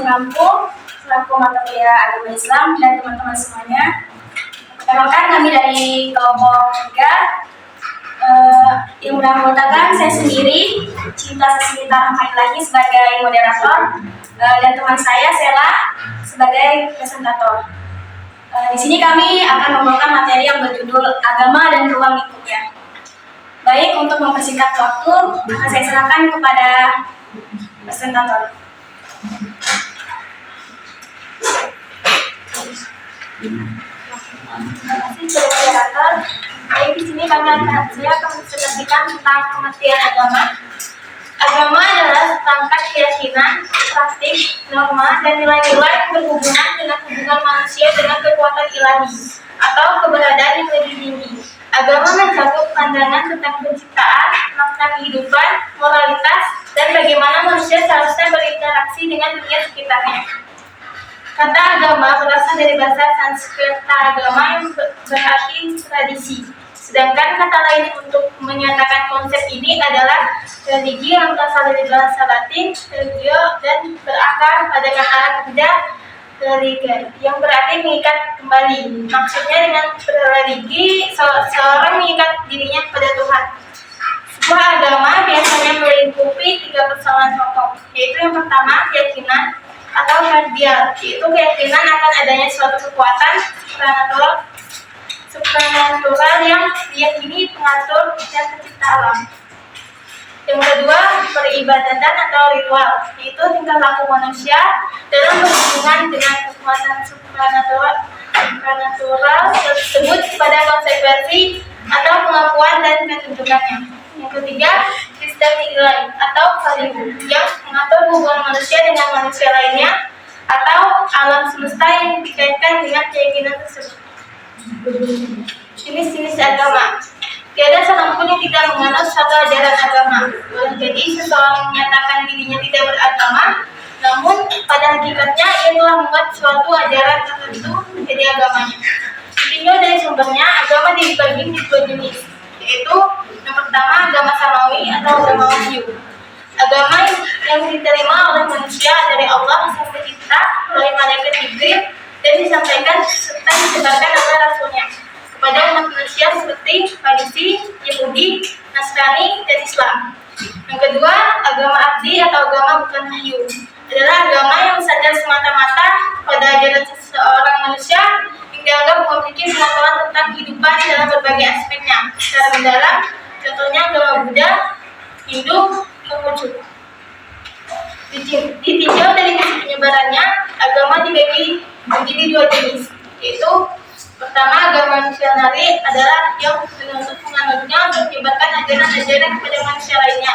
selaku mata kuliah agama Islam dan teman-teman semuanya. Perkenalkan, kami dari kelompok 3 yang beranggotakan saya sendiri, Cinta Sasmita Rahmat lagi sebagai moderator, dan teman saya Sela sebagai presentator. Di sini kami akan membawakan materi yang berjudul Agama dan Ruang Lingkupnya. Baik, untuk mempersingkat waktu, akan saya serahkan kepada presentator. Terima kasih kepada moderator. Baik, di sini saya akan mempresentasikan tentang pengertian agama. Agama adalah perangkat keyakinan, praktik, norma, dan nilai-nilai yang berhubungan dengan hubungan manusia dengan kekuatan ilahi atau keberadaan yang lebih tinggi. Agama mencakup pandangan tentang penciptaan, makna kehidupan, moralitas, dan bagaimana manusia seharusnya berinteraksi dengan dunia sekitarnya. Kata agama berasal dari bahasa Sanskerta agama yang berarti tradisi. Sedangkan kata lain untuk menyatakan konsep ini adalah religi yang berasal dari bahasa Latin, religio, dan berakar pada kata kerja religare, yang berarti mengikat kembali. Maksudnya dengan berreligi, seorang mengikat dirinya kepada Tuhan. Sebuah agama biasanya melingkupi 3 persoalan pokok, yaitu yang pertama, keyakinan atau kardial, yaitu keyakinan akan adanya suatu kekuatan supranatural yang diyakini pengatur dan pencipta alam. Yang kedua, peribadatan atau ritual, yaitu tingkah laku manusia dalam berhubungan dengan kekuatan supranatural tersebut pada konsekuensi atau pengakuan dan ketuntutannya. Yang ketiga, sistem nilai atau value yang mengatur hubungan manusia dengan manusia lainnya atau alam semesta yang dikaitkan dengan keyakinan tersebut. Jenis-jenis agama. Tiada seorang pun yang tidak menganut suatu ajaran agama. Boleh jadi seseorang menyatakan dirinya tidak beragama, namun pada hakikatnya ia telah membuat suatu ajaran tertentu menjadi agamanya. Ditinjau dari sumbernya, agama dibagi menjadi 2 jenis, yaitu yang pertama agama samawi atau agama wahyu. Agama yang diterima oleh manusia dari Allah Sang Pencipta melalui malaikat Jibril dan disampaikan serta disebarkan oleh rasulnya kepada umat manusia seperti Majusi, Yahudi, Nasrani, dan Islam. Yang kedua, agama abdi atau agama bukan wahyu adalah agama yang bersandar semata-mata pada ajaran seseorang manusia yang dianggap memiliki pengetahuan tentang kehidupan dalam berbagai aspeknya secara mendalam. Contohnya agama Buddha, Hindu, Konghucu. Ditinjau dari misi penyebarannya, agama dibagi menjadi 2 jenis, yaitu pertama, agama misionari adalah yang menuntut penganutnya untuk menyebarkan ajaran-ajaran kepada manusia lainnya.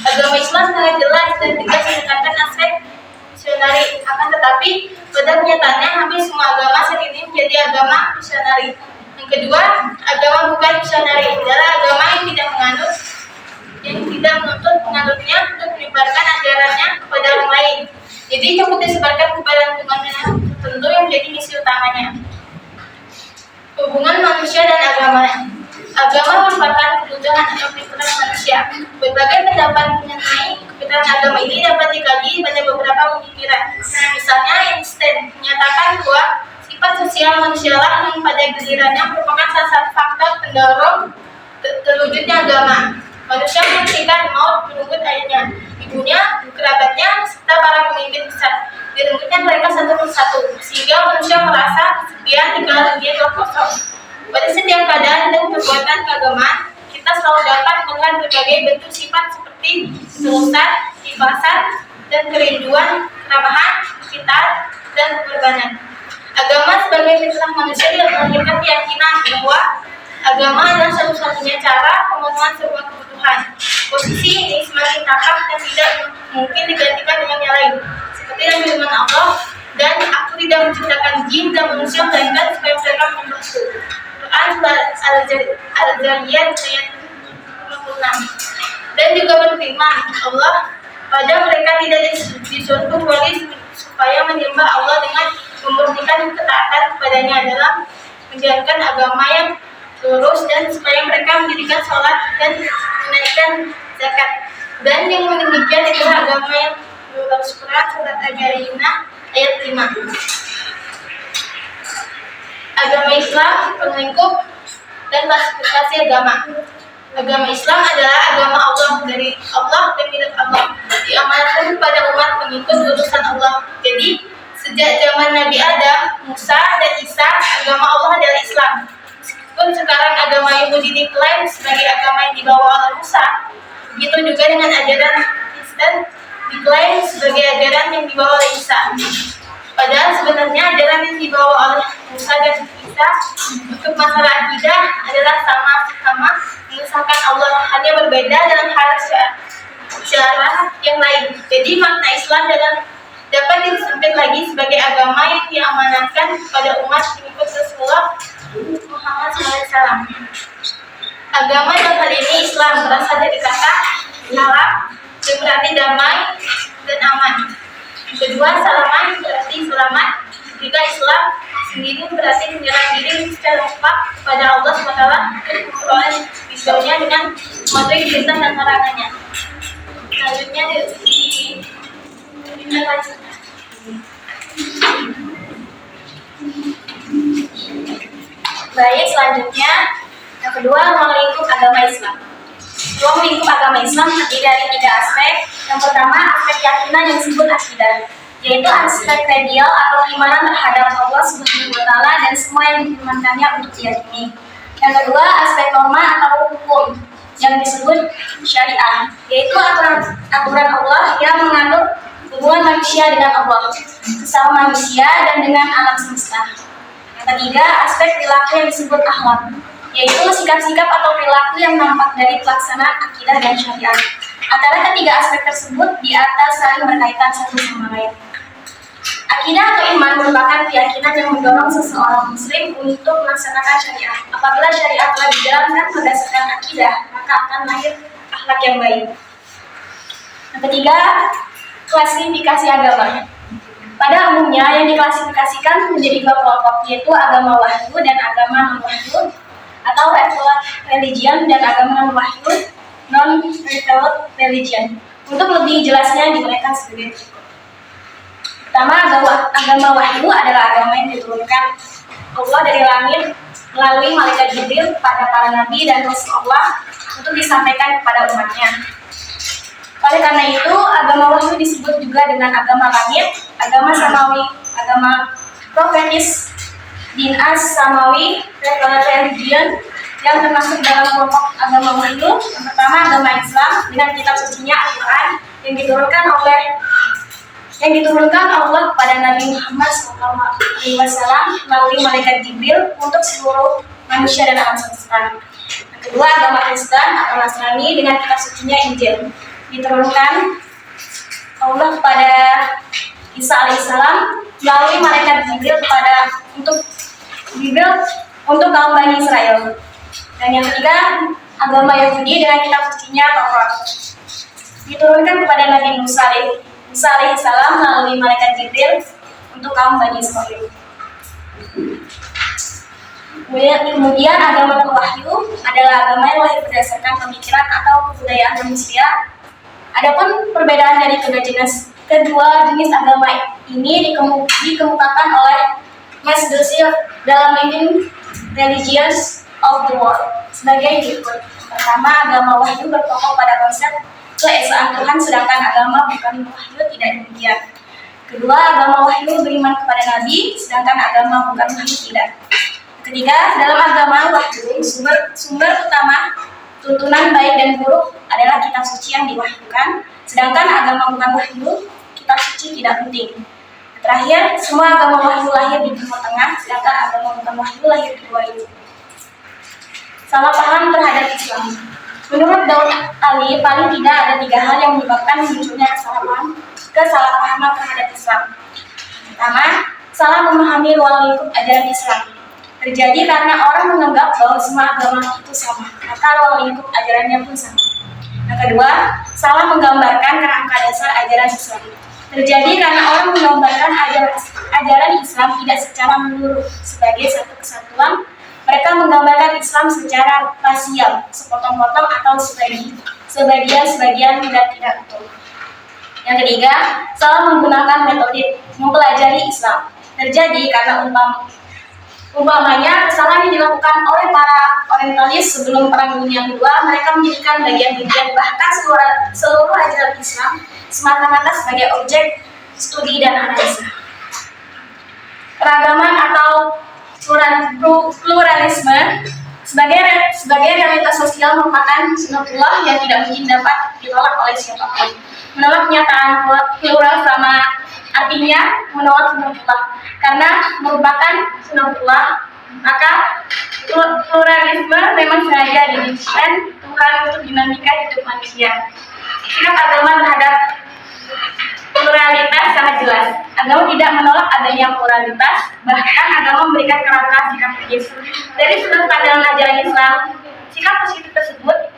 Agama Islam sangat jelas dan tegas menekankan aspek misionari, akan tetapi pada kenyataannya hampir semua agama saat ini menjadi agama misionari. Yang kedua, agama bukan misionari adalah agama yang tidak menuntut penganutnya untuk menyebarkan ajarannya kepada orang lain. Jadi cukup disebarkan kepada lingkungannya tertentu yang menjadi misi utamanya. Hubungan manusia dan agama. Agama merupakan kebutuhan atau fitrah manusia. Berbagai pendapat mengenai kebenaran agama ini dapat dikaji pada beberapa pemikiran. Misalnya, Einstein menyatakan bahwa sifat sosial manusialah yang pada gilirannya merupakan salah satu faktor pendorong terwujudnya agama. Manusia menyaksikan maut merenggut ayahnya, ibunya, kerabatnya, serta para pemimpin besar. Direngutnya mereka satu persatu, sehingga manusia merasa kesepian jika dia telah kosong. Pada setiap keadaan dan perbuatan keagamaan, kita selalu dapat melihat berbagai bentuk sifat seperti ketulusan, ikhlasan, dan kerinduan, keramahan, kecintaan, dan pengorbanan. Agama sebagai fitrah manusia melahirkan keyakinan bahwa agama adalah satu-satunya cara pemenuhan sebuah kebutuhan. Posisi ini semakin takrab dan tidak mungkin digantikan dengan yang lain. Seperti yang firman Allah, dan aku tidak menciptakan jin dan manusia melainkan supaya mereka menyembahku. Quran Al-Zariyat ayat 56. Dan juga berfirman Allah, pada mereka tidak disuruh kecuali supaya menyembah Allah dengan memurnikan ketaatan kepadanya dalam menjalankan agama yang lurus dan supaya mereka mendirikan sholat dan menaikkan zakat. Dan yang demikian itulah agama yang Surah Surat Al-Bayyinah ayat 5. Agama Islam melingkup dan klasifikasi agama. Agama Islam adalah agama Allah dari Allah dan milik Allah, diamanatkan kepada umat pengikut utusan Allah. Jadi sejak zaman Nabi Adam, Musa, dan Isa, agama Allah adalah Islam. Meskipun sekarang agama Yahudi diklaim sebagai agama yang dibawa oleh Musa, begitu juga dengan ajaran Kristen diklaim sebagai ajaran yang dibawa oleh Isa. Padahal sebenarnya ajaran yang dibawa oleh Musa dan Isa untuk masalah akidah adalah sama-sama mengesahkan Allah, hanya berbeda dalam hal cara yang lain. Jadi makna Islam dapat disempit lagi sebagai agama yang diamanatkan kepada umat pengikut Rasulullah Muhammad SAW. Agama dalam hal ini Islam berasal dari kata salam, yang berarti damai dan aman. Kedua, salaman berarti selamat. Ketiga, Islam sendiri berarti menyerah diri secara mutlak kepada Allah SWT dan memperoleh ridhonya dengan mematuhi perintah dan larangannya. Selanjutnya Baik, selanjutnya yang kedua, ruang lingkup agama Islam. Ruang lingkup agama Islam terdiri dari 3 aspek. Yang pertama, aspek keyakinan yang disebut akidah, yaitu aspek ideal atau keimanan terhadap Allah Subhanahu wa Ta'ala dan semua yang difirmankannya untuk diyakini. Yang kedua, aspek norma atau hukum yang disebut syariah, yaitu aturan Allah yang mengatur hubungan manusia dengan Allah, sesama manusia dan dengan alam semesta. Yang ketiga, aspek perilaku yang disebut akhlak, yaitu sikap-sikap atau perilaku yang nampak dari pelaksanaan akidah dan syariat. Antara ketiga aspek tersebut di atas saling berkaitan satu sama lain. Akidah atau iman merupakan keyakinan yang mendorong seseorang muslim untuk melaksanakan syariat. Apabila syariat telah dijalankan berdasarkan akidah, maka akan lahir akhlak yang baik. Yang ketiga, klasifikasi agama. Pada umumnya yang diklasifikasikan menjadi 2 kelompok, yaitu agama wahyu dan agama non-wahyu, atau revealed religion dan agama non-wahyu, non-revealed religion. Untuk lebih jelasnya digunakan sebagai berikut. Pertama, agama wahyu adalah agama yang diturunkan Allah dari langit melalui malaikat Jibril kepada para nabi dan rasul Allah untuk disampaikan kepada umatnya. Oleh karena itu, agama wahyu disebut juga dengan agama langit, agama samawi, agama profetis, din as-samawi, revealed religion, yang termasuk dalam kelompok agama wahyu. Yang pertama, agama Islam dengan kitab sucinya Al-Quran yang diturunkan Allah kepada Nabi Muhammad SAW melalui malaikat Jibril untuk seluruh manusia dan alam semesta. Yang kedua, agama Kristen atau Nasrani dengan kitab sucinya Injil, diturunkan Allah kepada Isa alaihissalam melalui malaikat Jibril untuk kaum Bani Israel. Dan yang ketiga, agama Yahudi dengan kitab sucinya Taurat, diturunkan kepada Nabi Musa alaihissalam melalui malaikat Jibril untuk kaum Bani Israel. Kemudian agama wahyu adalah agama yang lahir berdasarkan pemikiran atau kebudayaan manusia. Adapun perbedaan dari kedua jenis agama ini dikemukakan oleh Max Dussel dalam Living Religions of the World sebagai berikut. Pertama, agama wahyu berpokok pada konsep keesaan Tuhan, sedangkan agama bukan wahyu tidak demikian. Kedua, agama wahyu beriman kepada nabi, sedangkan agama bukan wahyu tidak. Ketiga, dalam agama wahyu sumber utama tuntunan baik dan buruk adalah kitab suci yang diwahyukan, sedangkan agama bukan wahyu, kitab suci tidak penting. Terakhir, semua agama wahyu lahir di Timur Tengah, sedangkan agama bukan wahyu lahir di luar itu. Salah paham terhadap Islam. Menurut Daud Ali, paling tidak ada 3 hal yang menyebabkan munculnya kesalahpahaman terhadap Islam. Pertama, salah memahami ruang lingkup ajaran Islam. Terjadi karena orang menganggap bahwa semua agama itu sama, maka ruang lingkup ajarannya pun sama. Yang kedua, salah menggambarkan kerangka dasar ajaran Islam. Terjadi karena orang menggambarkan ajaran Islam tidak secara menyeluruh sebagai satu kesatuan. Mereka menggambarkan Islam secara parsial, sepotong-potong atau sebagian-sebagian dan tidak utuh. Yang ketiga, salah menggunakan metode mempelajari Islam terjadi karena umpamanya kesalahan yang dilakukan oleh para orientalis sebelum Perang Dunia Kedua. Mereka menjadikan bagian-bagian bahkan seluruh ajaran Islam semata-mata sebagai objek studi dan analisa. Keragaman atau pluralisme sebagai realitas sosial merupakan sunatullah yang tidak mungkin dapat ditolak oleh siapapun. Menolak kenyataan plural sama artinya menolak sunatullah, karena merupakan sunatullah, maka pluralisme memang sengaja didesain Tuhan untuk dinamika hidup manusia. Sikap agama terhadap pluralitas sangat jelas. Agama tidak menolak adanya pluralitas, bahkan agama memberikan kerangka sikap etis. Dari sudut pandang ajaran Islam, sikap positif tersebut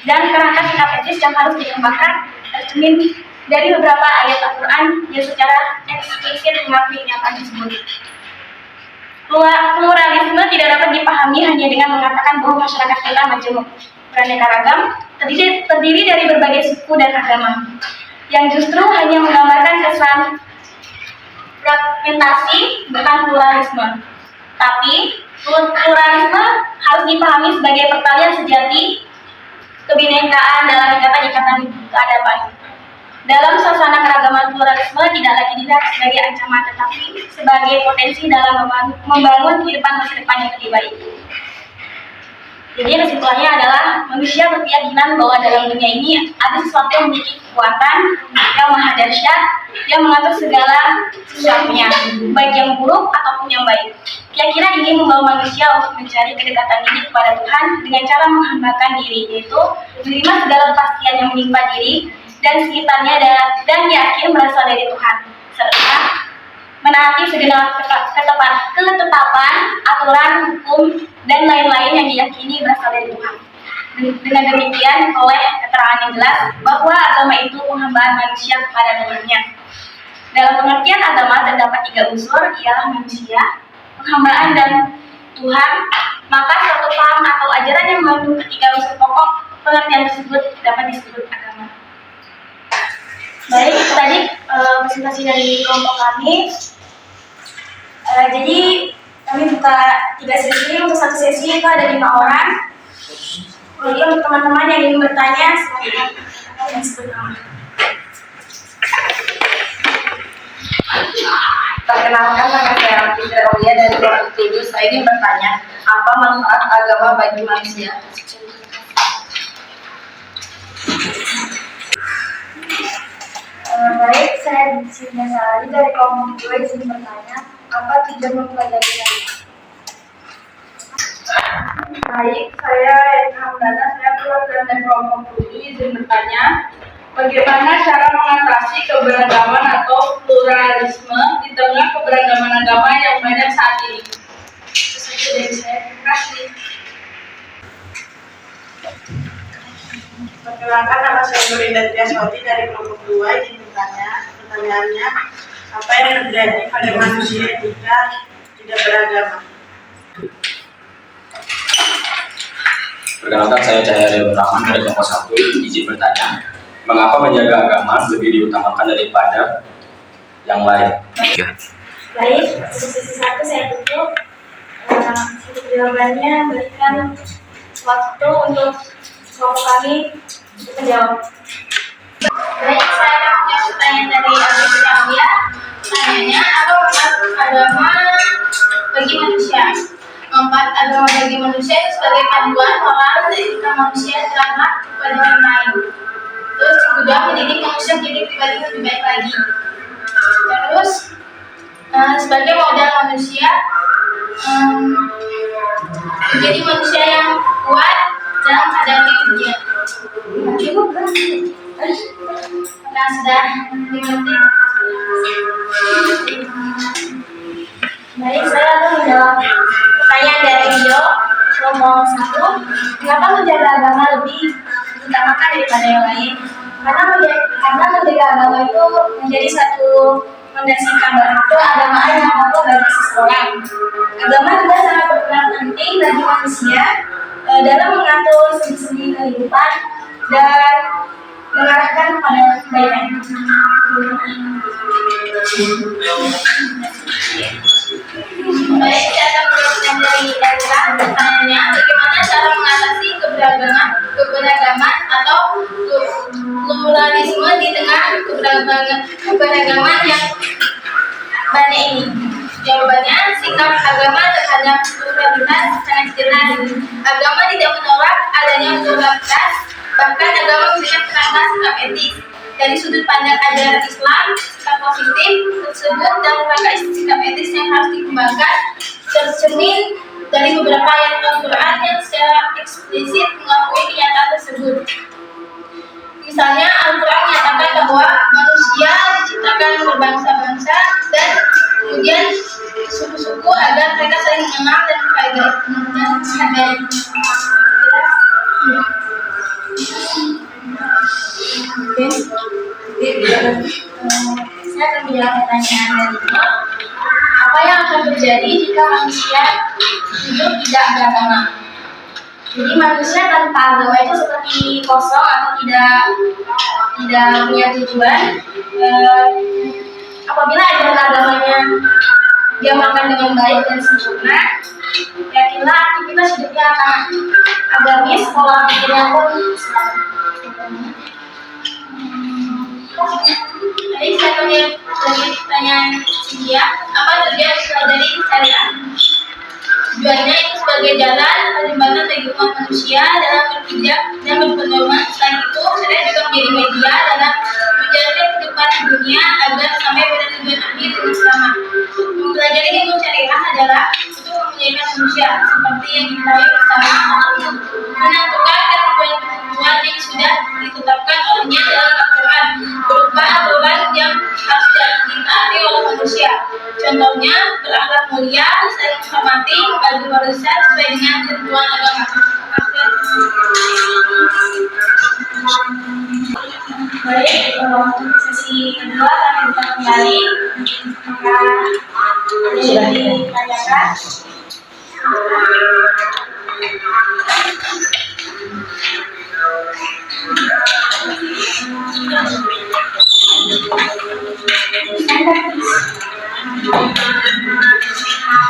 dan kerangka sikap etis yang harus dikembangkan tercermin dari beberapa ayat Al-Quran yang secara eksplisit mengakui kenyataan tersebut. Pluralisme tidak dapat dipahami hanya dengan mengatakan bahwa masyarakat kita majemuk, beraneka ragam, terdiri dari berbagai suku dan agama, yang justru hanya menggambarkan kesan fragmentasi, bukan pluralisme. Tapi pluralisme harus dipahami sebagai pertalian sejati kebinekaan dalam ikatan-ikatan keadaban. Dalam suasana keragaman, pluralisme tidak lagi dilihat sebagai ancaman, tetapi sebagai potensi dalam membangun kehidupan masa depan yang lebih baik. Jadi kesimpulannya adalah manusia berkeyakinan bahwa dalam dunia ini ada sesuatu yang memiliki kekuatan yang maha dahsyat yang mengatur segala sesuatunya, baik yang buruk ataupun yang baik. Keyakinan ini membawa manusia untuk mencari kedekatan diri kepada Tuhan dengan cara menghambakan diri, yaitu menerima segala kepastian yang menimpa diri dan sekitarnya dan yakin berasal dari Tuhan, serta menaati segenap ketetapan, aturan, hukum, dan lain-lain yang diyakini berasal dari Tuhan. Dengan demikian, oleh keterangan yang jelas bahwa agama itu penghambaan manusia kepada Tuhannya. Dalam pengertian agama terdapat 3 unsur, ialah manusia, penghambaan, dan Tuhan. Maka suatu paham atau ajaran yang mengandung 3 unsur pokok pengertian tersebut dapat disebut agama. Baik, itu tadi presentasi dari kelompok kami. Jadi kami buka 3 sesi. Untuk satu sesi itu ada 5 orang. Jadi untuk teman-teman yang ingin bertanya, silakan yang sebut nama. Perkenalkan, nama saya Fitri Aulia dari kelompok 7. Saya ingin bertanya, apa manfaat agama bagi manusia? Baik, saya Sinta Sari dari kelompok 2 izin bertanya, apa tujuan mempelajari agama? Baik, saya Eka Hamdana, saya perwakilan dari kelompok 7 izin bertanya, bagaimana cara mengatasi keberagaman atau pluralisme di tengah keberagaman agama yang banyak saat ini? Itu saja dari saya. Terima kasih. Perkenalkan, nama saya Nurinda Triaswati dari kelompok 2 izin bertanya. Pertanyaannya, apa yang terjadi pada manusia jika tidak beragama? Perkenalkan, saya Cahaya Rahman dari kelompok 1 izin bertanya, mengapa menjaga agama lebih diutamakan daripada yang lain? Baik, untuk sesi 1 saya tutup. Untuk jawabannya berikan waktu untuk kelompok kami untuk menjawab. Baik, saya punya pertanyaan dari Fitri Aulia. Pertanyaannya, apa manfaat agama bagi manusia? Manfaat agama bagi manusia itu sebagai panduan moral ketika manusia terhormat kepada orang lain. Terus kedua, mendidik manusia menjadi pribadi yang lebih baik lagi. Terus sebagai modal manusia menjadi manusia yang kuat dalam menghadapi dunia. Karena sudah dimengerti. Baik, saya akan menjawab pertanyaan dari Rio, kelompok 1. Mengapa menjaga agama lebih diutamakan daripada yang lain? Karena menjaga agama itu menjadi satu fondasi keagamaan yang pokok bagi seseorang. Agama juga sangat berperan penting bagi manusia dalam mengatur sendi-sendi kehidupan dan mengarahkan pada kebaikan. Baik, saya akan melanjutkan dari Elsa. Pertanyaannya, bagaimana cara mengatasi keberagaman atau pluralisme di tengah keberagaman yang banyak ini? Jawabannya, sikap agama terhadap pluralitas sangat jelas. Agama tidak menolak adanya pluralitas, bahkan agama memberikan kerangka sikap etis. Dari sudut pandang ajaran Islam, sikap positif tersebut dan kerangka sikap etis yang harus dikembangkan tercermin dari beberapa ayat Al-Quran yang secara eksplisit mengakui kenyataan tersebut. Misalnya, Al-Quran menyatakan bahwa manusia diciptakan berbangsa-bangsa dan kemudian suku-suku agar mereka saling mengenal dan menghargai. Saya akan menjawab pertanyaan dari Ibu. Apa yang akan terjadi jika manusia hidup tidak beragama? Jadi manusia tanpa agama itu seperti kosong atau tidak punya tujuan. Apabila ajaran agamanya diamalkan dengan baik dan sempurna, yakinlah aktivitas hidupnya akan agamis, pola pikirnya pun Islam. Jadi saya akan menjawab dari pertanyaan Cynthia, apa tujuan dari syariat? Tujuannya itu sebagai jalan atau jembatan bagi umat manusia dalam berpijak dan berpedoman. Selain itu, syariat juga menjadi media dalam menjalani kehidupan di dunia agar sampai pada tujuan akhir dengan selamat. Mempelajari ilmu syariat adalah untuk memuliakan manusia, seperti yang diketahui bersama, untuk menentukan ketentuan yang sudah ditetapkan olehnya dalam Al-Quran berupa aturan yang harus ditaati oleh manusia. Contohnya, berakhlak mulia, saling menghormati, bagi manusia sesuai dengan ketentuan agama. Baik, untuk sesi kedua kami buka kembali. Maka ada yang ditanyakan.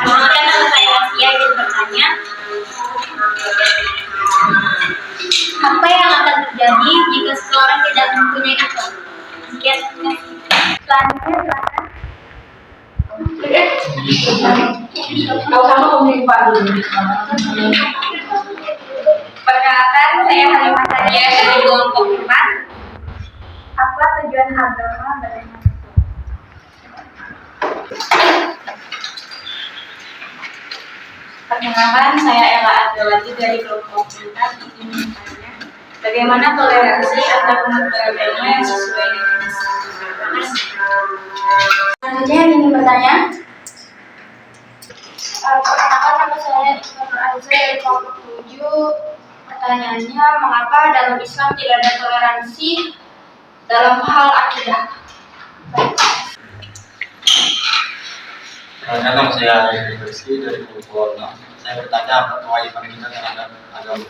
Kemudian saya Asia ingin bertanya, Apa yang akan terjadi jika seseorang tidak mempunyai akal? Sekian. Selanjutnya perkenalkan, saya Halimah Sania dari kelompok 4. Apa tujuan agama bagi manusia? Perkenalkan, saya Ella Adilati dari kelompok 4 ingin bertanya, bagaimana toleransi antar umat beragama yang sesuai dengan Islam? Terima kasih. Selanjutnya yang ingin bertanya, perkenalkan nama saya Dr. Aiza dari kelompok 7. Pertanyaannya, mengapa dalam Islam tidak ada toleransi dalam hal akidah? Nama saya Ari Rizky dari kelompok 6. Saya bertanya apa kewajiban kita terhadap agama.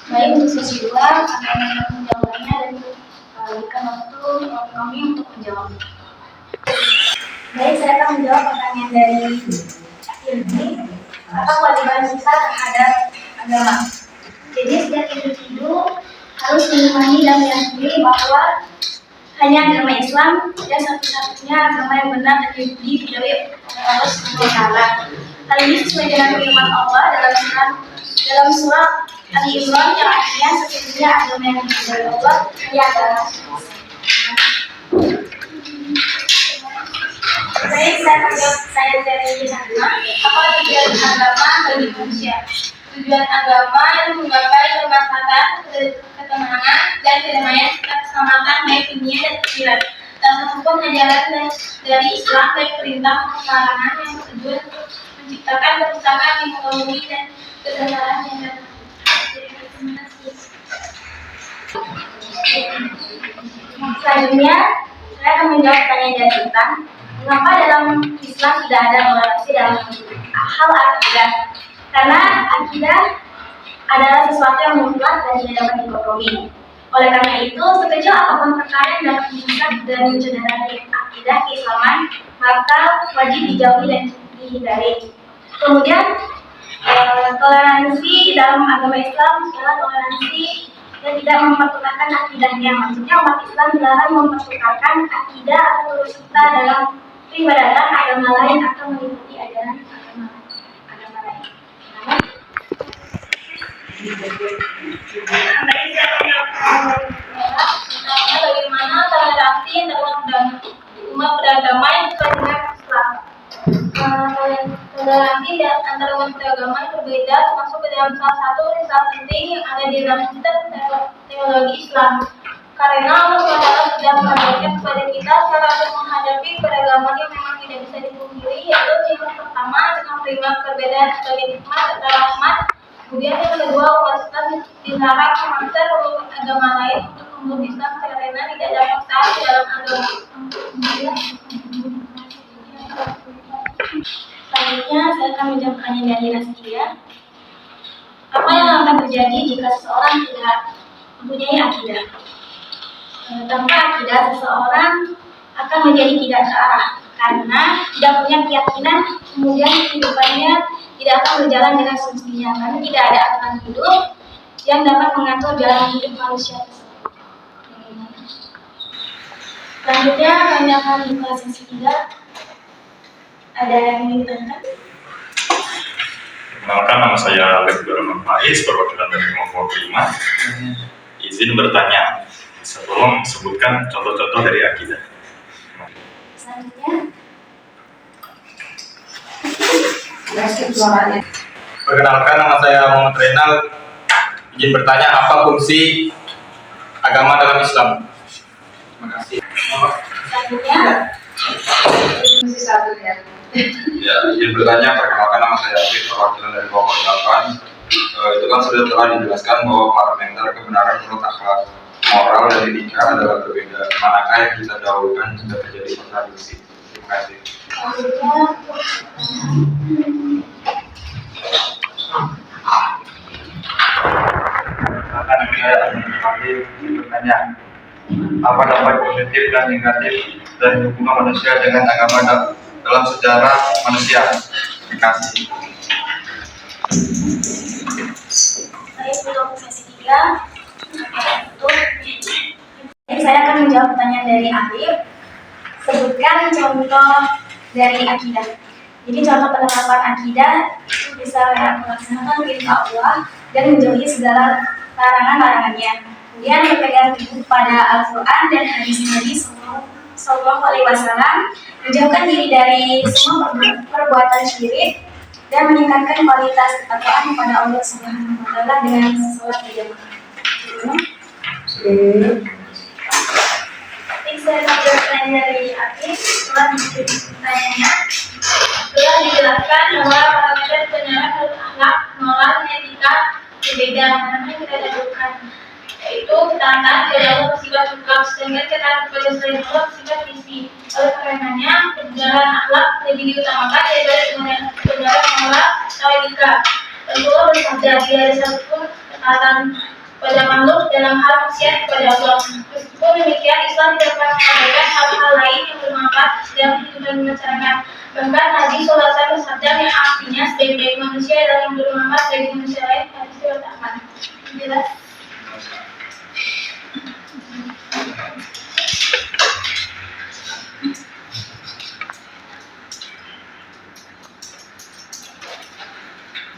baik untuk sesi 2 akan menjawabnya dan berikan waktu kami untuk menjawab. Baik, saya akan menjawab pertanyaan dari Irmi. Apa kewajiban kita terhadap agama? Jadi setiap individu harus mengimani dan meyakini bahwa hanya agama Islam dan satu-satunya agama yang benar dan diridhoi oleh Allah Subhanahu wa Ta'ala. Hal ini sesuai dengan firman Allah dalam surat Ali Imran yang artinya sesungguhnya agama yang diridhoi Allah hanya adalah Islam. Baik, saya dari Hana. Apa tujuan agama bagi manusia? Tujuan agama yang menggapai kemaslahatan, ketenangan, dan kedamaian serta keselamatan baik dunia dan akhirat. Tak satupun ajaran dari Islam baik perintah maupun larangan yang bertujuan untuk menciptakan kerusakan yang mengalami dan kebenaran yang dapat. Terima kasih. Selanjutnya, saya akan menjawab pertanyaan dari Intan. Mengapa dalam Islam tidak ada toleransi dalam hal akidah? Karena akidah adalah sesuatu yang mutlak dan tidak dapat dikompromi. Oleh karena itu, sekecil apapun perkara yang dapat diungkap dan mencederai akidah keislaman, maka wajib dijauhi dan dihindari. Kemudian, toleransi dalam agama Islam adalah toleransi yang tidak mempertukarkan akidahnya. Maksudnya umat Islam dilarang mempertukarkan akidah atau kita dalam peribadatan agama lain atau mengikuti ajaran agama lain. Bagaimana toleransi dalam umat beragama yang dengan Islam? Toleransi antara umat beragama yang berbeda termasuk ke dalam salah satu risalah penting yang ada di dalam kitab teologi Islam. Karena Allah SWT sudah mengajarkan kepada kita cara untuk menghadapi keragaman yang memang tidak bisa dipungkiri, yaitu yang pertama dengan menerima perbedaan sebagai nikmat adalah rahmat. Kemudian yang kedua, umat Islam dilarang memaksa agama lain untuk membuat Islam karena tidak ada paksaan di dalam agama. Selanjutnya, saya akan menjawabkannya dari Rastia. Apa yang akan terjadi jika seseorang tidak mempunyai akidah? Tanpa akidah, seseorang akan menjadi tidak terarah karena tidak punya keyakinan, kemudian kehidupannya tidak akan berjalan dengan semestinya karena tidak ada aturan hidup yang dapat mengatur jalan hidup manusia tersebut. Selanjutnya kami akan buka sesi 3. Ada yang ingin ditanyakan? Perkenalkan, nama saya Lebdur Rahman Faiz, perwakilan dari kelompok 5. Izin bertanya, sebelum sebutkan contoh-contoh dari akidah. Selanjutnya, Perkenalkan, nama saya Muhammad Renal. Izin bertanya, apa fungsi agama dalam Islam? Terima kasih. selanjutnya, Ya, izin bertanya, perkenalkan, nama saya Afif, perwakilan dari kelompok 8. Itu kan sudah telah dijelaskan bahwa parameter kebenaran menurut akhlak moral dan etika adalah berbeda. Manakah yang kita dahulukan jika terjadi kontradiksi? Terima kasih. Akan saya bertanya, apa dampak positif dan negatif dan hubungan manusia dengan agama dalam sejarah manusia? Terima kasih. saya untuk sesi 3. Jadi saya akan menjawab pertanyaan dari Afif. Sebutkan contoh dari akidah. Jadi contoh penerapan akidah itu bisa melaksanakan perintah Allah dan menjauhi segala larangan-larangannya. Kemudian berpegang teguh pada Al-Quran dan hadis Nabi Sallallahu Alaihi Wasallam, menjauhkan diri dari semua perbuatan syirik dan meningkatkan kualitas ketakwaan kepada Allah Subhanahu Wa Taala dengan sholat berjamaah. Saya sambil pertanyaan dari Afif. Setelah ditanya, telah dijelaskan bahwa parameter kebenaran menurut akhlak, moral, dan etika berbeda. Mana yang kita dahulukan, yaitu ketaatan kepada Allah bersifat mutlak, sedangkan ketaatan kepada selain Allah bersifat isi. Oleh karenanya, kebenaran akhlak lebih diutamakan daripada kebenaran moral atau etika. Rasulullah bersabda, tidak ada satupun ketaatan pada makhluk dalam hal maksiat kepada Allah. Meskipun demikian, Islam tidak pernah mengabaikan hal-hal lain yang bermanfaat dalam kehidupan masyarakat. Bahkan Nabi SAW bersabda yang artinya sebaik-baik manusia adalah yang bermanfaat bagi manusia lain. Hadis riwayat Ahmad. Jelas?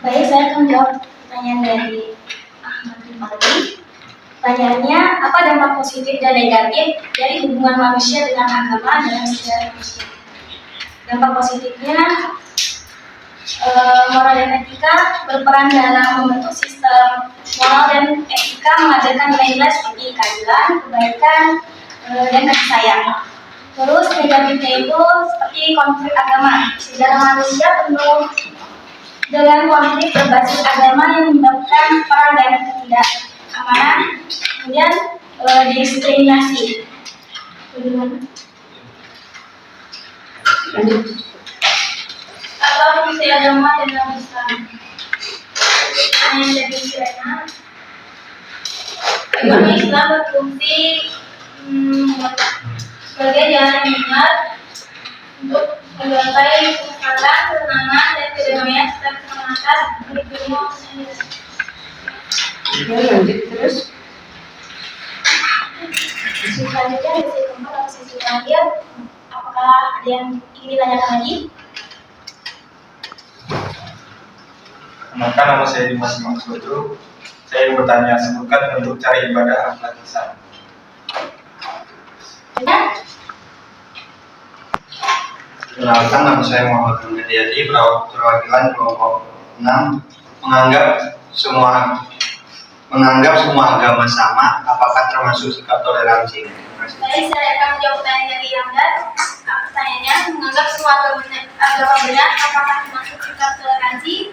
Baik, saya akan jawab pertanyaan dari Ahmad Rifani. Pertanyaannya, apa dampak positif dan negatif dari hubungan manusia dengan agama dalam sejarah manusia? Dampak positifnya, moral dan etika berperan dalam membentuk sistem moral dan etika, mengajarkan nilai-nilai seperti keadilan, kebaikan, dan kasih sayang. Terus negatifnya itu seperti konflik agama. Sejarah manusia penuh dengan konflik berbasis agama yang menyebabkan perang dan ketidakamanan, kemudian diskriminasi. Bagaimana? Apa fungsi agama dalam Islam? Yang lebih sederhana, agama Islam berfungsi sebagai jalan ingat untuk menggapai keselamatan, ketenangan, dan kedamaian serta keselamatan bagi dunia sendiri. Ya, lanjut terus. Sesi selanjutnya, sesi keempat atau sesi terakhir. Apakah ada yang ingin ditanyakan lagi? Maka nama saya Dimas Maksudru. Saya ingin bertanya, sebutkan bentuk cara ibadah akhlak Islam. Perkenalkan, nama saya Muhammad Hamidiyadi, perwakilan kelompok 6, menganggap semua agama sama, apakah termasuk sikap toleransi? Baik, saya akan menjawab pertanyaan dari Anda. Pertanyaannya, menganggap semua agama benar, apakah termasuk sikap toleransi?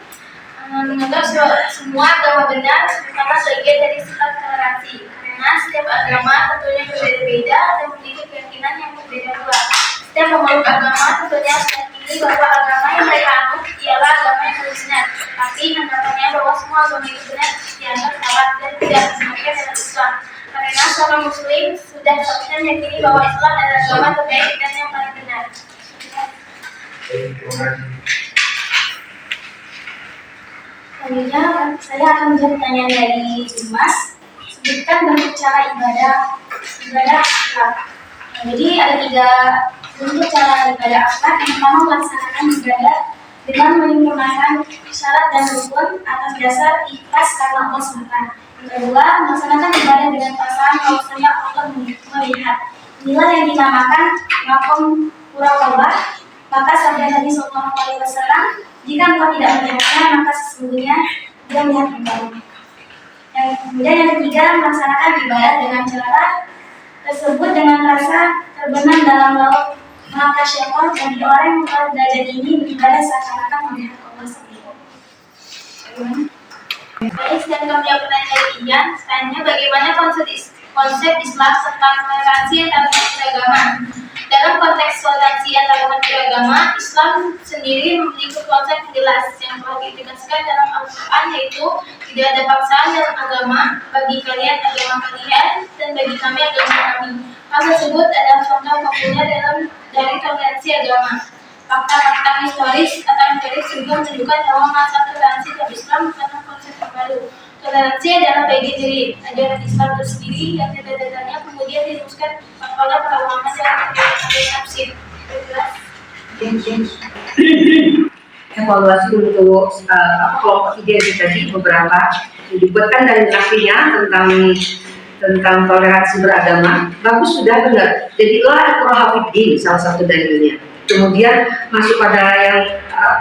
Menganggap semua agama benar merupakan bagian dari sikap toleransi, karena setiap agama tentunya berbeda-beda dan memiliki keyakinan yang berbeda pula. Setiap pemeluk agama tentunya meyakini bahwa agama yang mereka anut ialah agama yang paling benar. Tapi anggapannya bahwa semua agama itu benar dianggap salah dan tidak dimasukkan dalam Islam. Karena seorang Muslim sudah seharusnya meyakini bahwa Islam adalah agama terbaik dan yang paling benar. Selanjutnya, saya akan menjawab pertanyaan dari Dimas. Sebutkan bentuk cara ibadah akhlak. Jadi ada 3 bentuk cara ibadah akhlak. Yang pertama, melaksanakan ibadah dengan menyempurnakan syarat dan rukun atas dasar ikhlas karena Allah SWT. Yang kedua, melaksanakan ibadah dengan perasaan bahwasanya Allah melihat. Inilah yang dinamakan maqam muraqabah. Maka sabda Nabi SAW, jika engkau tidak melihatnya, maka sesungguhnya dia melihat engkau. Kemudian yang ketiga, melaksanakan ibadah dengan cara tersebut dengan rasa terbenam dalam laut maka syaitan bagi orang yang mengetahui derajat ini beribadah seakan-akan melihat Allah sendiri. Baik, dan kami jawab pertanyaan dari Ian. Tanya bagaimana konsep Islam tentang toleransi antara beragama. Dalam konteks toleransi antara beragama, Islam sendiri memiliki konsep yang jelas yang telah ditegaskan dalam Al-Quran, yaitu tidak ada paksaan dalam agama, bagi kalian agama kalian dan bagi kami agama kami. Hal tersebut adalah contoh populer dari toleransi agama. Fakta-fakta historis juga menunjukkan bahwa masa toleransi dalam Islam bukanlah konsep yang baru. Toleransi adalah bagian dari ajaran Islam itu sendiri yang data-datanya kemudian dirumuskan oleh para ulama dalam tafsir. Evaluasi untuk kelompok 3 itu tadi beberapa dibuatkan dari nafinya tentang toleransi beragama. Bagus, sudah benar. Jadi la ikraha fiddin salah satu dalilnya. Kemudian masuk pada yang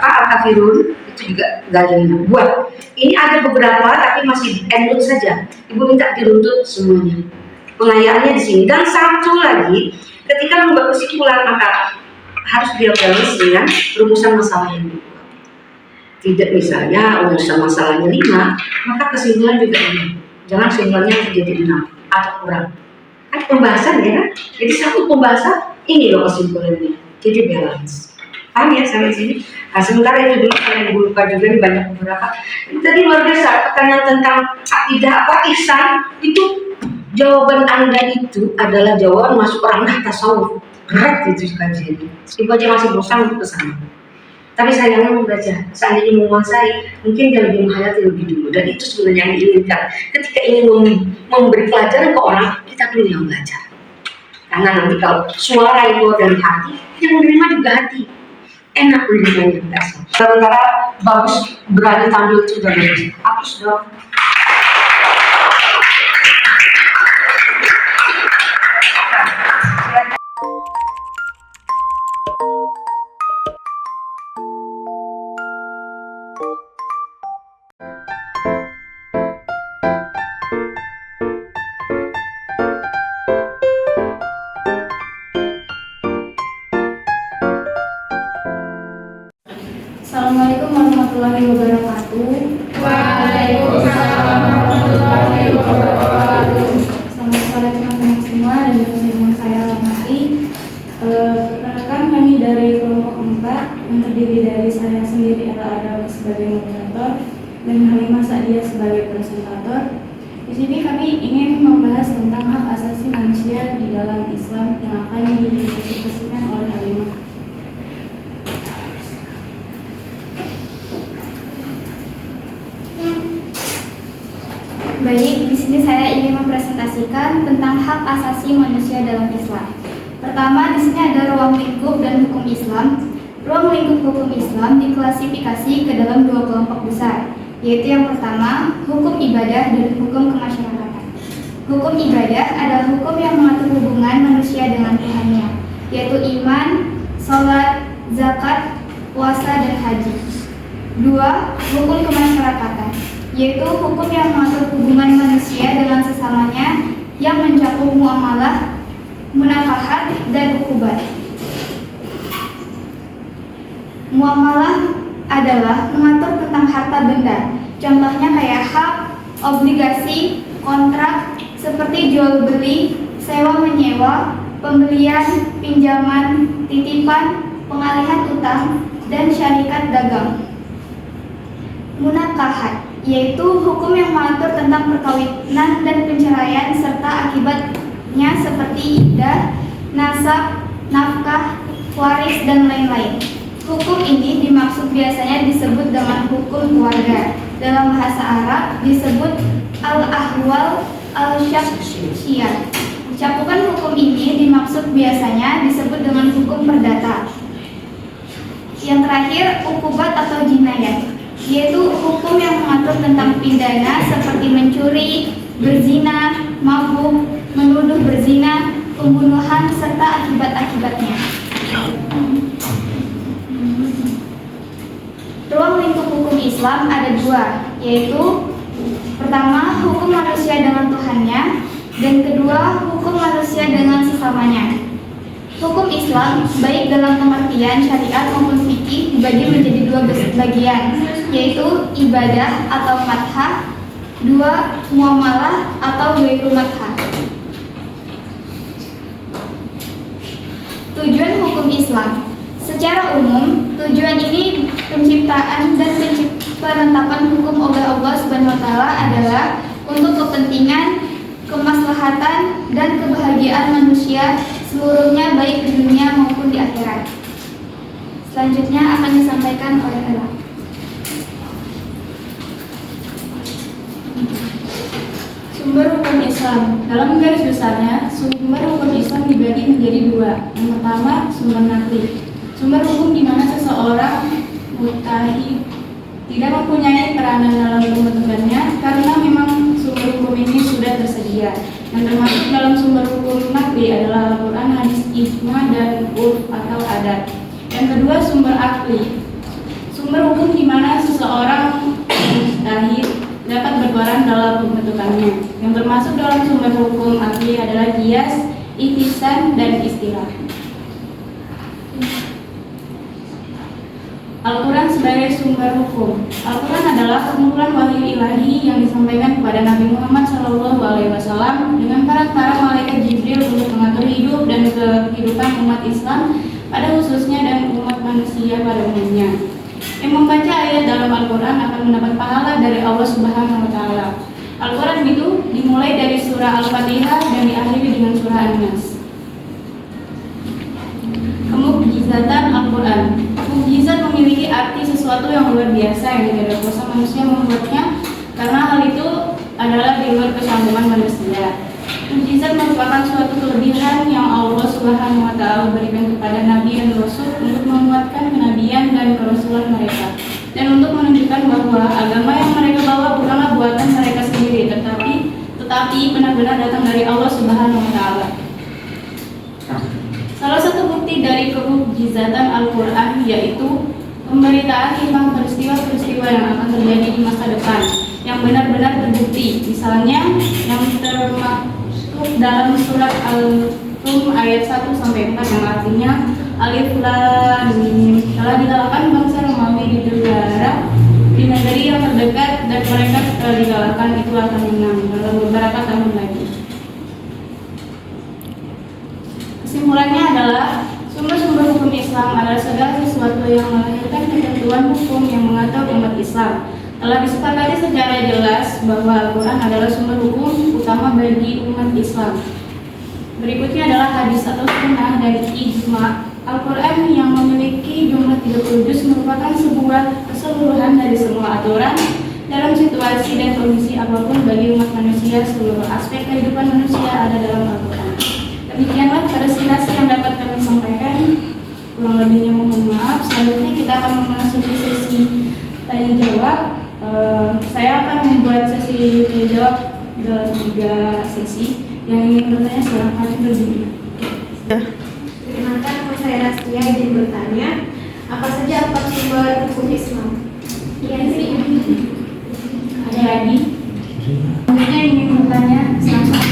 al-kafirun itu juga dalilnya. Buat ini ada beberapa tapi masih endut saja. Ibu minta diruntut semuanya. Pengayaannya di sini. Dan satu lagi, ketika membuat kesimpulan maka harus dia balance dengan rumusan masalah yang kedua. Tidak misalnya rumusan masalahnya 5, maka kesimpulan juga 5. Jangan kesimpulannya jadi 6 atau kurang. Kan pembahasan ya kan? Jadi satu pembahasan ini loh kesimpulannya. Jadi balance. Paham ya sampai sini? Nah, sementara itu dulu karena ibu lupa juga nih banyak beberapa. Ini tadi luar biasa tekanan tentang akidah ihsan itu jawaban Anda itu adalah jawaban masuk ranah tasawuf. Berat itu kajian. Ibu aja masih bosan untuk kesana. Tapi sayangnya membaca, seandainya menguasai, mungkin dia lebih menghayati lebih dulu. Dan itu sebenarnya yang diinginkan. Ketika ingin memberi pelajaran ke orang, kita dulu yang belajar. Karena nanti kalau suara itu dari hati, yang menerima juga hati. Enak menerimanya. Sementara bagus berani tampil itu sudah bagus. Hapus dong. Assalamualaikum warahmatullahi wabarakatuh. Waalaikumsalam. sini kami ingin membahas tentang hak asasi manusia di dalam Islam yang akan didiskusikan oleh Halimah. Baik, di sini saya ingin mempresentasikan tentang hak asasi manusia dalam Islam. Pertama, di sini ada ruang lingkup dan hukum Islam. Ruang lingkup hukum Islam diklasifikasi ke dalam dua kelompok besar, yaitu yang pertama, hukum ibadah dan hukum kemasyarakatan. Hukum ibadah adalah hukum yang mengatur hubungan manusia dengan Tuhannya, yaitu iman, sholat, zakat, puasa, dan haji. Dua, hukum kemasyarakatan, yaitu hukum yang mengatur hubungan manusia dengan sesamanya yang mencakup muamalah, munafahat, dan ukubat. Muamalah adalah mengatur tentang harta benda, contohnya kayak hak, obligasi, kontrak, seperti jual beli, sewa menyewa, pembelian, pinjaman, titipan, pengalihan utang, dan syarikat dagang. Munakahat, yaitu hukum yang mengatur tentang perkawinan dan perceraian serta akibatnya seperti iddah, nasab, nafkah, waris, dan lain-lain. Hukum ini dimaksud biasanya disebut dengan hukum keluarga. Dalam bahasa Arab disebut al-ahwal al-syakhsiyah. Cakupan hukum ini dimaksud biasanya disebut dengan hukum perdata. Yang terakhir, ukubat atau jinayat, yaitu hukum yang mengatur tentang pidana seperti mencuri, berzina, mabuk, menuduh berzina, pembunuhan, serta akibat-akibatnya. Ruang lingkup hukum Islam ada dua, yaitu pertama, hukum manusia dengan Tuhannya, dan kedua, hukum manusia dengan sesamanya. Hukum Islam, baik dalam pengertian syariat maupun fikih, dibagi menjadi dua bagian, yaitu ibadah atau madhah, dua, muamalah atau ghairu madhah. Tujuan hukum Islam. Secara umum, tujuan ini penciptaan dan penetapan hukum oleh Allah Subhanahu wa Ta'ala adalah untuk kepentingan, kemaslahatan, dan kebahagiaan manusia seluruhnya, baik di dunia maupun di akhirat. Selanjutnya akan disampaikan oleh Ella. Sumber hukum Islam. Dalam garis besarnya, sumber hukum Islam dibagi menjadi dua. Yang pertama, sumber nakli. Sumber hukum di mana seseorang mujtahid tidak mempunyai peranan dalam pembentukannya karena memang sumber hukum ini sudah tersedia. Yang termasuk dalam sumber hukum nakli adalah Al-Quran, hadis, ijma, dan urf atau adat. Yang kedua, sumber akli. Sumber hukum di mana seseorang mujtahid dapat berperan dalam pembentukannya. Yang termasuk dalam sumber hukum akli adalah qiyas, ihtisan, dan istilah. Al-Quran sebagai sumber hukum. Al-Quran adalah kumpulan wahyu ilahi yang disampaikan kepada Nabi Muhammad SAW dengan para malaikat Jibril untuk mengatur hidup dan kehidupan umat Islam pada khususnya dan umat manusia pada umumnya. Yang membaca ayat dalam Al-Quran akan mendapat pahala dari Allah Subhanahu wa Ta'ala. Al-Quran itu dimulai dari surah Al-Fatihah dan diakhiri dengan surah An-Nas. Kemukjizatan Al-Quran. Mukjizat memiliki arti sesuatu yang luar biasa yang tidak ada kuasa manusia membuatnya, karena hal itu adalah di luar kesanggupan manusia. Mukjizat merupakan suatu kelebihan yang Allah Subhanahu wa Ta'ala berikan kepada Nabi dan Rasul untuk menguatkan kenabian dan kerasulan mereka, dan untuk menunjukkan bahwa agama yang mereka bawa bukanlah buatan mereka sendiri, tetapi benar-benar datang dari Allah Subhanahu wa Ta'ala. Salah satu bukti dari kemukjizatan Al-Quran yaitu pemberitaan tentang peristiwa-peristiwa yang akan terjadi di masa depan yang benar-benar terbukti. Misalnya yang termaktub dalam surat Al-Rum ayat 1-4 yang artinya Alif Lam Mim, telah digalakkan bangsa Romawi di negeri yang terdekat, dan mereka setelah digalakkan itu akan menang dalam beberapa tahun lagi. Kesimpulannya adalah sumber-sumber hukum Islam adalah segala sesuatu yang melahirkan ketentuan hukum yang mengatur umat Islam. Telah disepakati secara jelas bahwa Al-Quran adalah sumber hukum utama bagi umat Islam. Berikutnya adalah hadis atau sunnah dari ijma. Al-Quran yang memiliki jumlah 30 juz merupakan sebuah keseluruhan dari semua aturan dalam situasi dan kondisi apapun bagi umat manusia. Seluruh aspek kehidupan manusia ada dalam Al-Quran. Demikianlah presentasi yang dapat kami sampaikan. Kurang lebihnya mohon maaf. Selanjutnya kita akan memasuki sesi tanya jawab. Saya akan membuat sesi tanya jawab dalam 3 sesi. Yang ingin bertanya silakan berdiri. Perkenalkan, nama saya Rastia, izin bertanya, apa saja empat sumber hukum Islam? Iya sih. Ada lagi? Selanjutnya yang ingin bertanya silakan.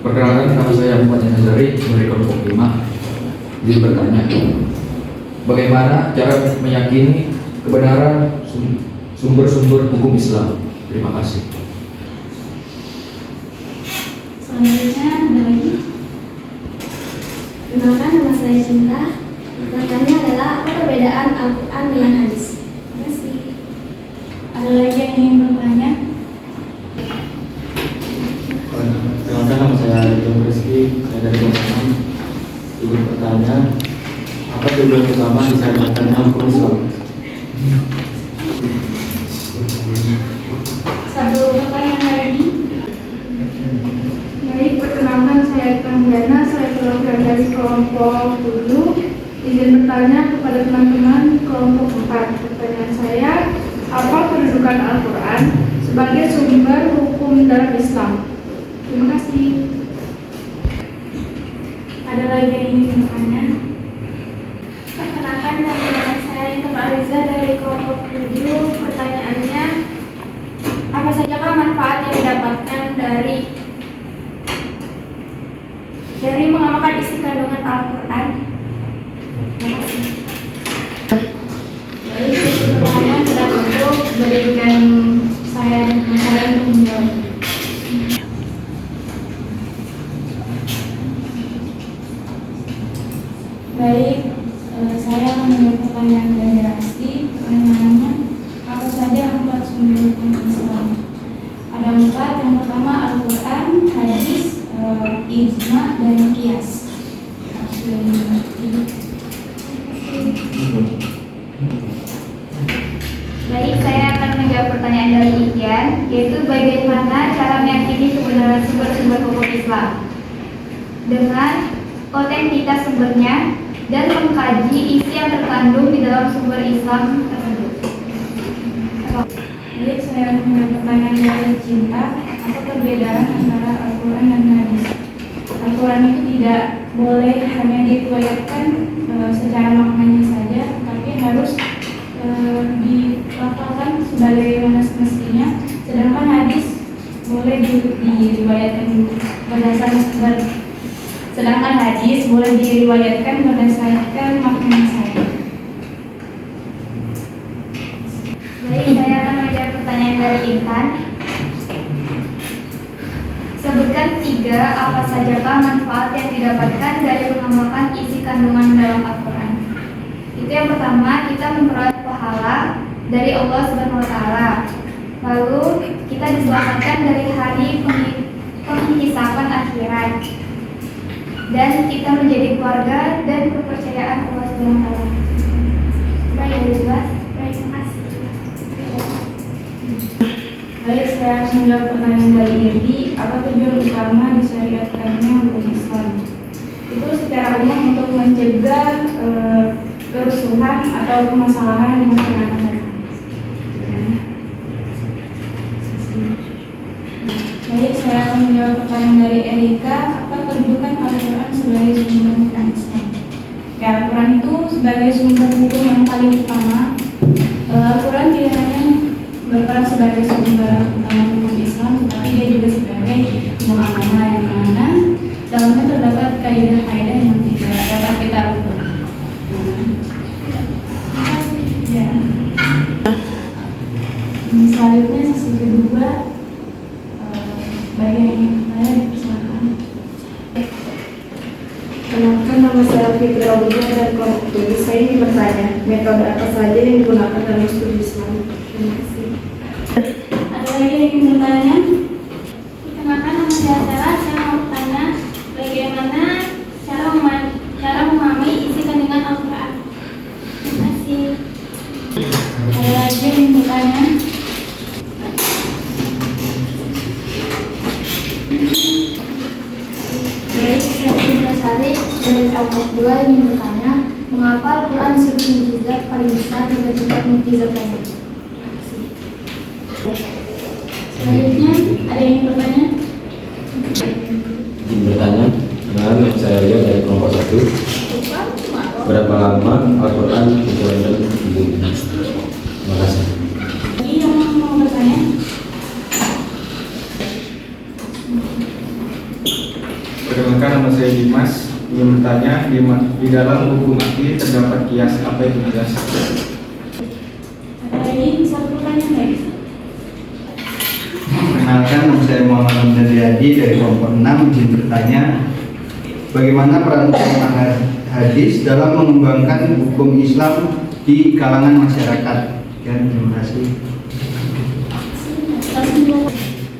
Perkenalkan, nama saya Muhammad Nazari dari kelompok 5. Izin bertanya, bagaimana cara meyakini kebenaran sumber-sumber hukum Islam? Terima kasih. Selanjutnya ada lagi. Perkenalkan, nama saya Cinta. Pertanyaannya adalah apa perbedaan Al-Quran dengan hadis? Terima kasih. Ada lagi yang ingin bertanya? Perkenalkan, nama saya John Rizky, saya dari kelompok 6. Izin bertanya, apa tujuan utama disyariatkannya hukum Islam? Satu pertanyaan lagi. Baik, perkenalkan saya Tanggana, saya perwakilan dari kelompok 7. Izin bertanya kepada teman-teman kelompok 4. Pertanyaan saya, apa kedudukan Al-Quran sebagai sumber hukum dalam Islam? Terima kasih. Ada lagi yang ingin bertanya? Perkenalkan, nama saya Intan Ariza dari kelompok 7. Pertanyaannya, apa saja manfaat yang didapatkan dari mengamalkan isi kandungan Al-Quran? Terima kasih. Baik, pertanyaan sudah cukup. Berikan saya untuk menjawab. Baik, saya akan menjawab pertanyaan dari Rasti. Pertanyaannya, apa saja 4 sumber hukum Islam? Ada 4. Yang pertama Al-Quran, hadis, ijma, dan qiyas. Baik, saya akan menjawab pertanyaan dari Ian, yaitu bagaimana cara meyakini kebenaran sumber-sumber hukum Islam dengan otentitas sumbernya dan mengkaji isi yang terkandung di dalam sumber Islam tersebut. Baik, saya akan menjawab pertanyaan dari Cinta. Apa perbedaan antara Al-Quran dan hadis? Al-Quran itu tidak boleh hanya diriwayatkan secara maknanya saja, tapi harus dilafalkan sebagaimana semestinya. Sedangkan hadis boleh diriwayatkan berdasarkan maknanya saja. Baik, saya akan menjawab pertanyaan dari Intan. Sebutkan 3 apa sajakah manfaat yang didapatkan dari mengamalkan isi kandungan dalam Al-Quran. Itu yang pertama, kita memperoleh pahala dari Allah Subhanahu wa Ta'ala. Lalu kita diselamatkan dari hari penghisaban akhirat. Dan kita menjadi keluarga dan kepercayaan Allah Subhanahu wa Ta'ala. Baik, jelas. Baik, terima kasih. Baik, saya akan menjawab pertanyaan dari Irdi. Apa tujuan utama disyariatkannya hukum Islam? Itu secara umum untuk mencegah kerusuhan atau permasalahan di masyarakat. Baik, saya akan menjawab pertanyaan dari Erika. Apa kedudukan Al-Quran sebagai sumber hukum Islam? Ya, Al-Quran itu sebagai sumber hukum yang paling utama. Al-Quran tidak hanya berperan sebagai sumber utama hukum Islam, tetapi dia juga sebagai muamalah yang mana dalamnya terdapat kaidah-kaidah yang tidak dapat kita ubah. Ya. Selanjutnya sesi kedua, bagi yang ingin bertanya, silakan. Kenalkan, nama saya Fikri Robinya dan kelompok studi. Saya ingin bertanya, metode apa saja yang digunakan dalam studi Islam? Terima kasih. Ada lagi yang ingin bertanya? Perkenalkan, nama saya Sarah. Saya mau bertanya bagaimana cara memahami isi kandungan Al-Quran. Terima kasih. Ada lagi yang ingin bertanya? Baik, saya Indra Sari dari kelompok 2 ingin bertanya, mengapa Al-Quran disebut mukjizat paling besar dibandingkan mukjizat lain? Selanjutnya, ada yang ingin bertanya? Izin bertanya, dengan saya Rio dari kelompok 1. Berapa lama Al-Quran diturunkan di bumi? Terima kasih. Lagi yang mau bertanya? Perkenalkan, nama saya Dimas. Ingin bertanya, di dalam hukum akli terdapat kias. Apa itu kias? Ada lagi satu pertanyaan lagi? Perkenalkan, nama saya Muhammad Hamdan Riyadi dari kelompok 6. Izin bertanya, bagaimana peran ulama hadis dalam mengembangkan hukum Islam di kalangan masyarakat? Terima kasih.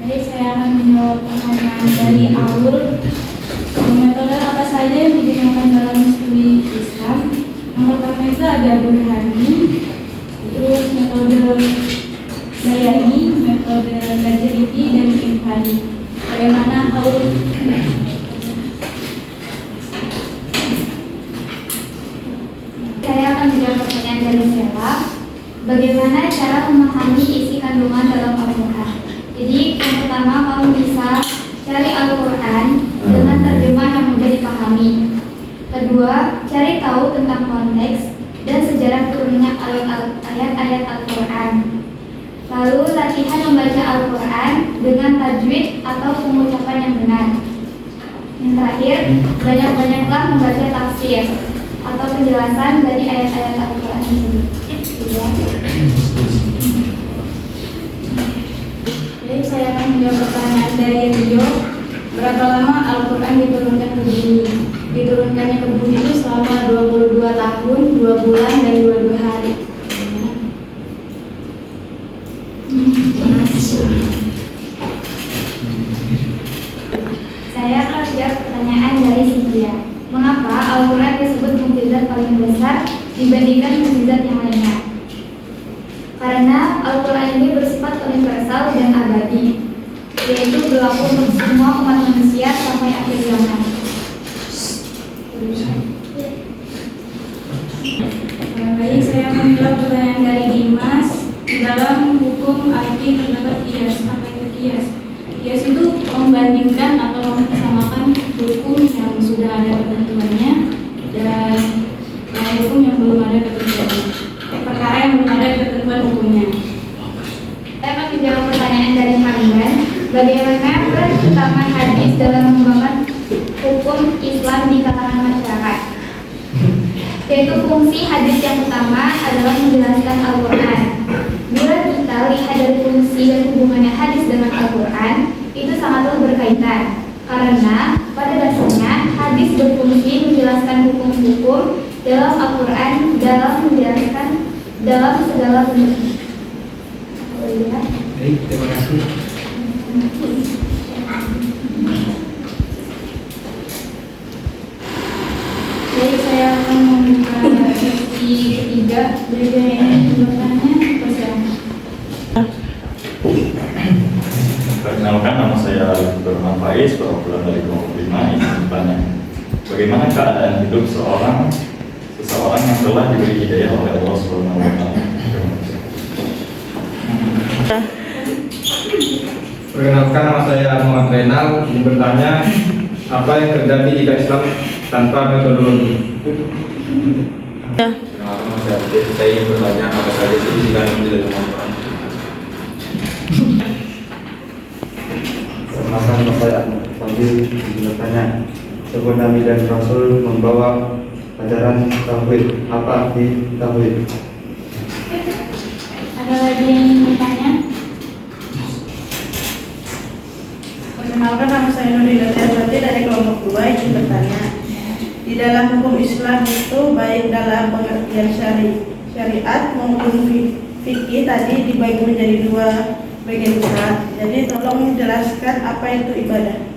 Jadi saya akan menjawab pertanyaan dari Aul. Metode apa saja yang digunakan dalam studi Islam? Yang pertama itu ada Burhani, terus metode Bayani, metode Najridi, dan Imhani. Bagaimana Aul? Saya akan menjawab pertanyaan dari Sela. Bagaimana cara memahami isi kandungan dalam Al-Quran? Jadi yang pertama, kamu bisa cari Al-Quran dengan terjemah yang mudah dipahami. Kedua, cari tahu tentang konteks dan sejarah turunnya ayat-ayat Al-Quran. Lalu latihan membaca Al-Quran dengan tajwid atau pengucapan yang benar. Yang terakhir, banyak-banyaklah membaca tafsir atau penjelasan dari ayat-ayat Al-Quran ini. Jadi saya akan menjawab pertanyaan dari Rio. Berapa lama Al-Quran diturunkan ke bumi? Diturunkannya ke bumi itu selama 22 tahun, 2 bulan, dan 22 hari. Saya akan menjawab pertanyaan dari Cynthia. Mengapa Al-Quran disebut mukjizat paling besar dibandingkan mukjizat yang lainnya? Karena Al-Quran ini bersifat universal dan abadi, yaitu berlaku untuk semua umat manusia sampai akhir zaman. Baik, saya akan menjawab pertanyaan dari Dimas. Di dalam hukum arti terdapat kias. Apa itu kias? Kias itu membandingkan atau mempersamakan hukum yang sudah ada ketentuannya dan hukum yang belum ada ketentuannya. Perkara yang belum ada ketentuan hukumnya. Saya akan menjawab pertanyaan dari Hamdan. Bagaimana peran utama hadis dalam mengembangkan hukum Islam di kalangan masyarakat? Yaitu fungsi hadis yang utama adalah menjelaskan Al-Quran. Bila kita lihat dari fungsi dan hubungannya hadis dengan Al-Quran, itu sangatlah berkaitan. Karena pada dasarnya hadis berfungsi menjelaskan hukum-hukum dalam Al-Quran dalam menjelaskan dalam segala bentuk. Baik, terima kasih. Jadi saya akan membuka sesi ketiga. Berikutnya ini bertanya persilakan. Perkenalkan, nama saya Berman Faiz, perwakilan dari kelompok 5. Ingin bertanya, bagaimana keadaan hidup seseorang yang telah diberi hidayah oleh Allah Subhanahu wa Ta'ala? Perkenalkan, nama saya Muhammad Renal. Ingin bertanya, apa yang terjadi jika Islam tanpa metodologi? Perkenalkan, nama saya ingin bertanya, apa saja sih jika tidak Al-Quran? Perkenalkan, nama saya Ahmad Fadil. Izin bertanya, sebuah Nabi dan Rasul membawa ajaran tauhid. Apa arti tauhid? Ada lagi yang ingin bertanya? Perkenalkan, nama saya Nurina Tiasati dari kelompok 2. Ingin bertanya, di Di dalam hukum Islam itu baik dalam pengertian syariat maupun fikih tadi dibagi menjadi dua bagian besar. Jadi tolong jelaskan apa itu ibadah.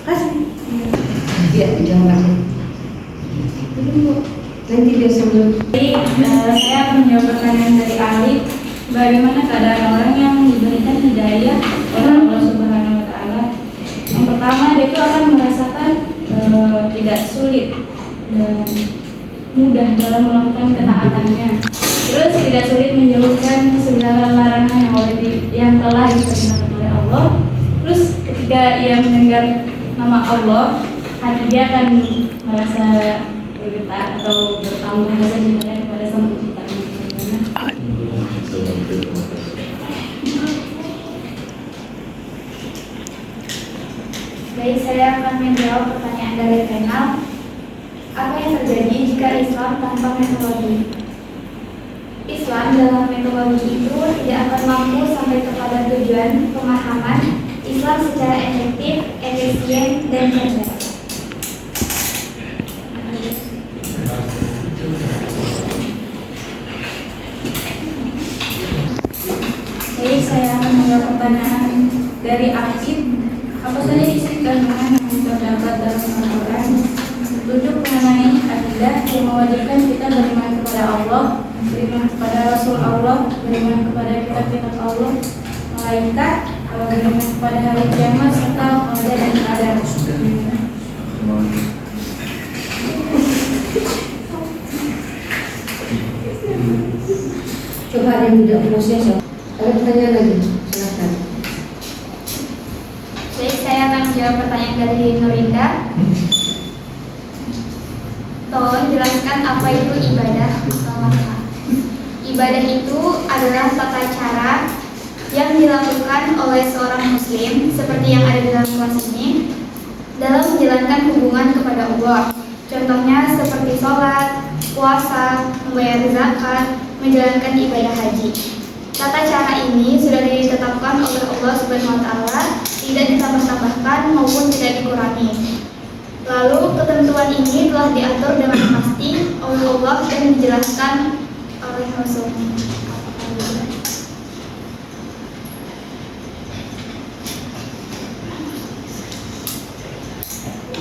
Kasih. Ya, jangan lagi. Nanti biasa dulu. Saya akan menjawab pertanyaan dari Ali. Bagaimana keadaan orang yang diberikan hidayah oleh Allah Subhanahu Wa Taala? Yang pertama, dia itu akan merasakan tidak sulit dan mudah dalam melakukan ketaatannya. Terus tidak sulit menjauhkan segala larangan yang telah diperintahkan oleh Allah. Terus ketika ia mendengar nama Allah, hati dia akan merasa bergetar atau bertambah rasa cinta kepada Sang Penciptanya. Baik, saya akan menjawab pertanyaan dari Renal. Apa yang terjadi jika Islam tanpa metodologi? Islam dalam metodologi itu tidak akan mampu sampai kepada tujuan pemahaman Islam secara efektif, efisien, dan cerdas. Jadi saya akan menjawab pertanyaan dari Akib. Apa saja isi kandungan yang terdapat dalam Al-Quran? Tujuh mengenai akidah yang mewajibkan kita beriman kepada Allah, beriman kepada Rasul Allah, beriman kepada kitab-kitab Allah, malaikat, beriman kepada hari kiamat serta qada dan qadar. Coba ada yang tidak proses. Ada pertanyaan lagi? Silakan. Baik, saya akan menjawab pertanyaan dari Nurinda. Tolong jelaskan apa itu ibadah utama. Ibadah itu adalah tata cara yang dilakukan oleh seorang muslim seperti yang ada di dalam kelas ini dalam menjalankan hubungan kepada Allah. Contohnya seperti sholat, puasa, membayar zakat, menjalankan ibadah haji. Tata cara ini sudah ditetapkan oleh Allah Subhanahu wa Ta'ala, tidak ditambah-tambahkan maupun tidak dikurangi. Lalu ketentuan ini telah diatur dengan pasti oleh Allah dan dijelaskan oleh Rasul-Nya.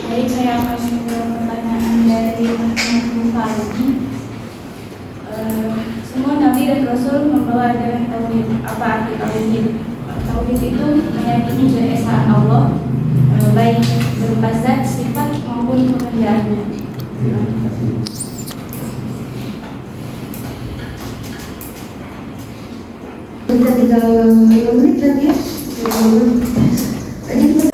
Baik, saya akan menjawab pertanyaan dari Muhammad. Semua Nabi dan Rasul membawa ajaran tauhid. Apa arti tauhid? Tauhid itu meyakini keesaan Allah, baik berupa zat, sifat maupun pekerjaannya. Kita tinggal 5 menit lagi ya. 5 menit.